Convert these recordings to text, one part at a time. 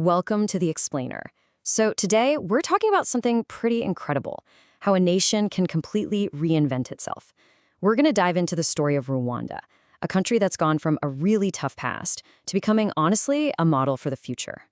Welcome to The Explainer. So today, we're talking about something pretty incredible, how a nation can completely reinvent itself. We're going to dive into the story of Rwanda, a country that's gone from a really tough past to becoming, honestly, a model for the future.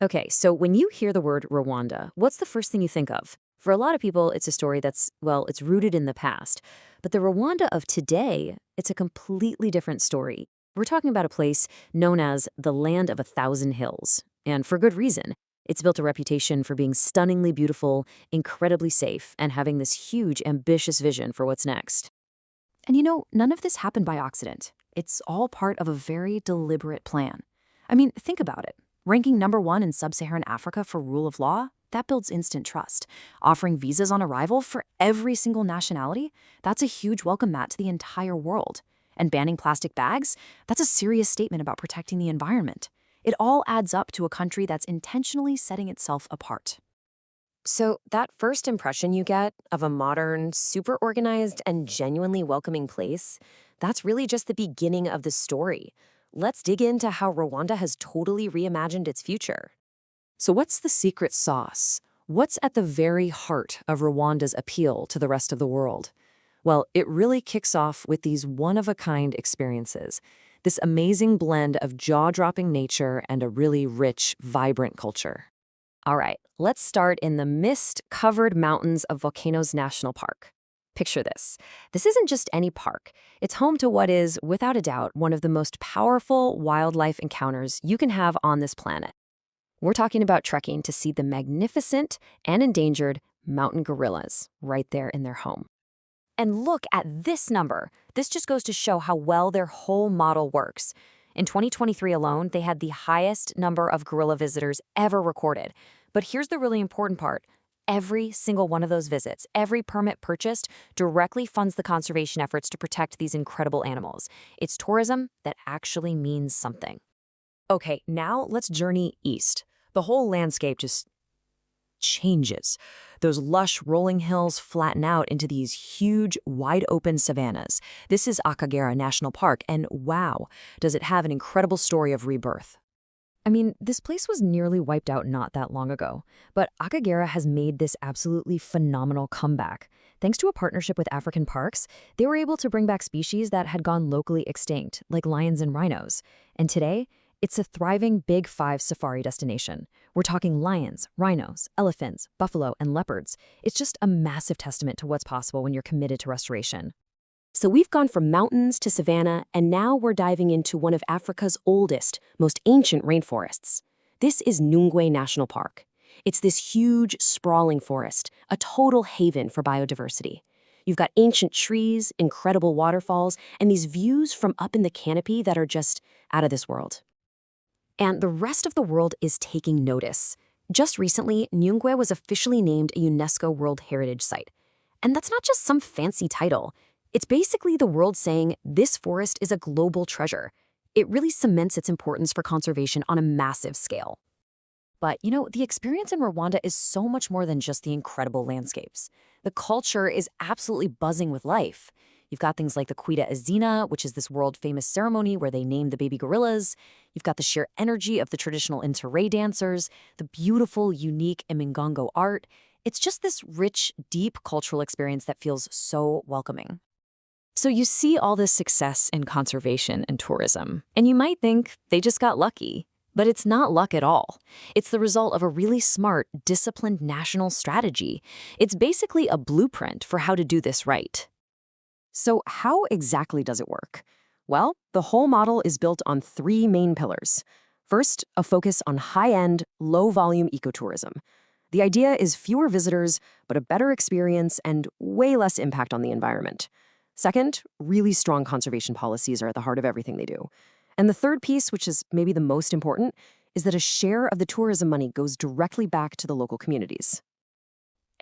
Okay, so when you hear the word Rwanda, what's the first thing you think of? For a lot of people, it's a story that's, well, it's rooted in the past. But the Rwanda of today, it's a completely different story. We're talking about a place known as the Land of a Thousand Hills. And for good reason. It's built a reputation for being stunningly beautiful, incredibly safe, and having this huge, ambitious vision for what's next. And none of this happened by accident. It's all part of a very deliberate plan. I mean, think about it. Ranking #1 in sub-Saharan Africa for rule of law, that builds instant trust. Offering visas on arrival for every single nationality, that's a huge welcome mat to the entire world. And banning plastic bags, that's a serious statement about protecting the environment. It all adds up to a country that's intentionally setting itself apart. So that first impression you get of a modern, super organized, and genuinely welcoming place, that's really just the beginning of the story. Let's dig into how Rwanda has totally reimagined its future. So what's the secret sauce? What's at the very heart of Rwanda's appeal to the rest of the world? Well, it really kicks off with these one-of-a-kind experiences. This amazing blend of jaw-dropping nature and a really rich, vibrant culture. All right, let's start in the mist-covered mountains of Volcanoes National Park. Picture this. This isn't just any park. It's home to what is, without a doubt, one of the most powerful wildlife encounters you can have on this planet. We're talking about trekking to see the magnificent and endangered mountain gorillas right there in their home. And look at this number. This just goes to show how well their whole model works. In 2023 alone, they had the highest number of gorilla visitors ever recorded. But here's the really important part. Every single one of those visits, every permit purchased, directly funds the conservation efforts to protect these incredible animals. It's tourism that actually means something. Okay, now let's journey east. The whole landscape just changes. Those lush rolling hills flatten out into these huge, wide-open savannas. This is Akagera National Park, and wow, does it have an incredible story of rebirth. I mean, this place was nearly wiped out not that long ago, but Akagera has made this absolutely phenomenal comeback. Thanks to a partnership with African parks, they were able to bring back species that had gone locally extinct, like lions and rhinos. And today, it's a thriving Big Five safari destination. We're talking lions, rhinos, elephants, buffalo, and leopards. It's just a massive testament to what's possible when you're committed to restoration. So we've gone from mountains to savanna, and now we're diving into one of Africa's oldest, most ancient rainforests. This is Nyungwe National Park. It's this huge, sprawling forest, a total haven for biodiversity. You've got ancient trees, incredible waterfalls, and these views from up in the canopy that are just out of this world. And the rest of the world is taking notice. Just recently, Nyungwe was officially named a UNESCO World Heritage Site. And that's not just some fancy title. It's basically the world saying this forest is a global treasure. It really cements its importance for conservation on a massive scale. But, the experience in Rwanda is so much more than just the incredible landscapes. The culture is absolutely buzzing with life. You've got things like the Kwita Izina, which is this world-famous ceremony where they name the baby gorillas. You've got the sheer energy of the traditional Intare dancers, the beautiful, unique Imingongo art. It's just this rich, deep cultural experience that feels so welcoming. So you see all this success in conservation and tourism, and you might think they just got lucky. But it's not luck at all. It's the result of a really smart, disciplined national strategy. It's basically a blueprint for how to do this right. So how exactly does it work? Well, the whole model is built on 3 main pillars. First, a focus on high-end, low-volume ecotourism. The idea is fewer visitors, but a better experience and way less impact on the environment. Second, really strong conservation policies are at the heart of everything they do. And the third piece, which is maybe the most important, is that a share of the tourism money goes directly back to the local communities.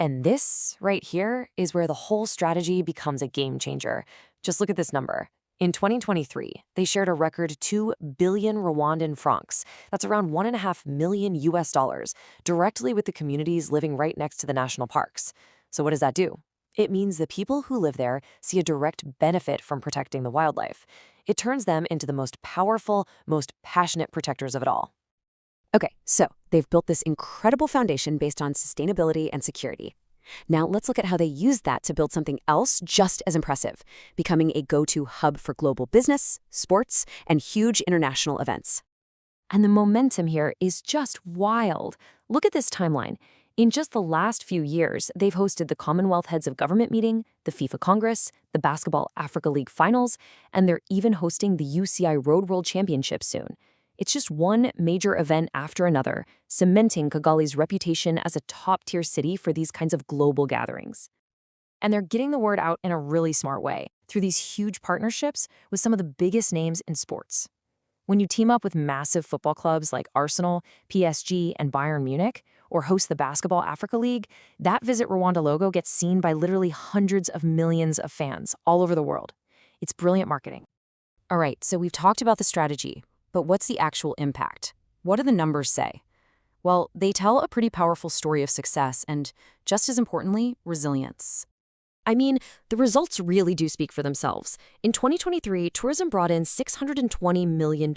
And this, right here, is where the whole strategy becomes a game changer. Just look at this number. In 2023, they shared a record 2 billion Rwandan francs, that's around $1.5 million US, directly with the communities living right next to the national parks. So what does that do? It means the people who live there see a direct benefit from protecting the wildlife. It turns them into the most powerful, most passionate protectors of it all. Okay, so they've built this incredible foundation based on sustainability and security. Now let's look at how they use that to build something else just as impressive, becoming a go-to hub for global business, sports, and huge international events. And the momentum here is just wild. Look at this timeline. In just the last few years, they've hosted the Commonwealth Heads of Government meeting, the FIFA Congress, the Basketball Africa League finals, and they're even hosting the UCI Road World Championship soon. It's just one major event after another, cementing Kigali's reputation as a top-tier city for these kinds of global gatherings. And they're getting the word out in a really smart way, through these huge partnerships with some of the biggest names in sports. When you team up with massive football clubs like Arsenal, PSG, and Bayern Munich, or host the Basketball Africa League, that Visit Rwanda logo gets seen by literally hundreds of millions of fans all over the world. It's brilliant marketing. All right, so we've talked about the strategy, but what's the actual impact? What do the numbers say? Well, they tell a pretty powerful story of success and, just as importantly, resilience. I mean, the results really do speak for themselves. In 2023, tourism brought in $620 million.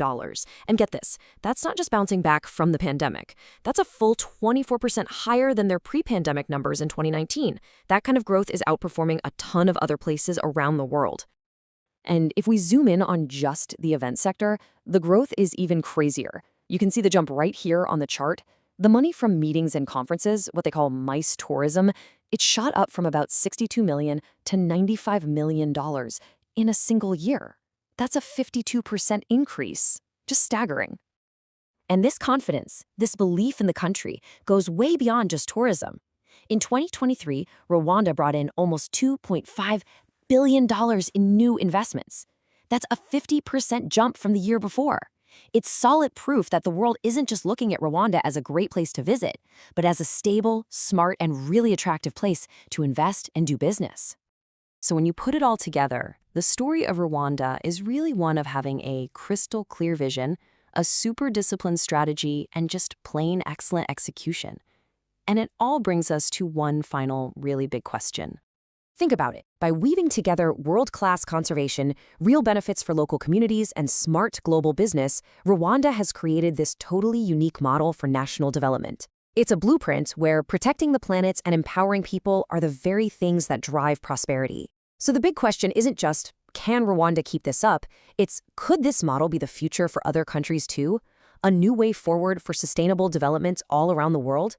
And get this, that's not just bouncing back from the pandemic. That's a full 24% higher than their pre-pandemic numbers in 2019. That kind of growth is outperforming a ton of other places around the world. And if we zoom in on just the event sector, the growth is even crazier. You can see the jump right here on the chart. The money from meetings and conferences, what they call MICE tourism, it shot up from about $62 million to $95 million in a single year. That's a 52% increase. Just staggering. And this confidence, this belief in the country, goes way beyond just tourism. In 2023, Rwanda brought in almost $2.5 billion in new investments. That's a 50% jump from the year before. It's solid proof that the world isn't just looking at Rwanda as a great place to visit, but as a stable, smart, and really attractive place to invest and do business. So when you put it all together, the story of Rwanda is really one of having a crystal clear vision, a super disciplined strategy, and just plain excellent execution. And it all brings us to one final really big question. Think about it. By weaving together world-class conservation, real benefits for local communities, and smart global business, Rwanda has created this totally unique model for national development. It's a blueprint where protecting the planet and empowering people are the very things that drive prosperity. So the big question isn't just, can Rwanda keep this up? It's, could this model be the future for other countries too? A new way forward for sustainable development all around the world?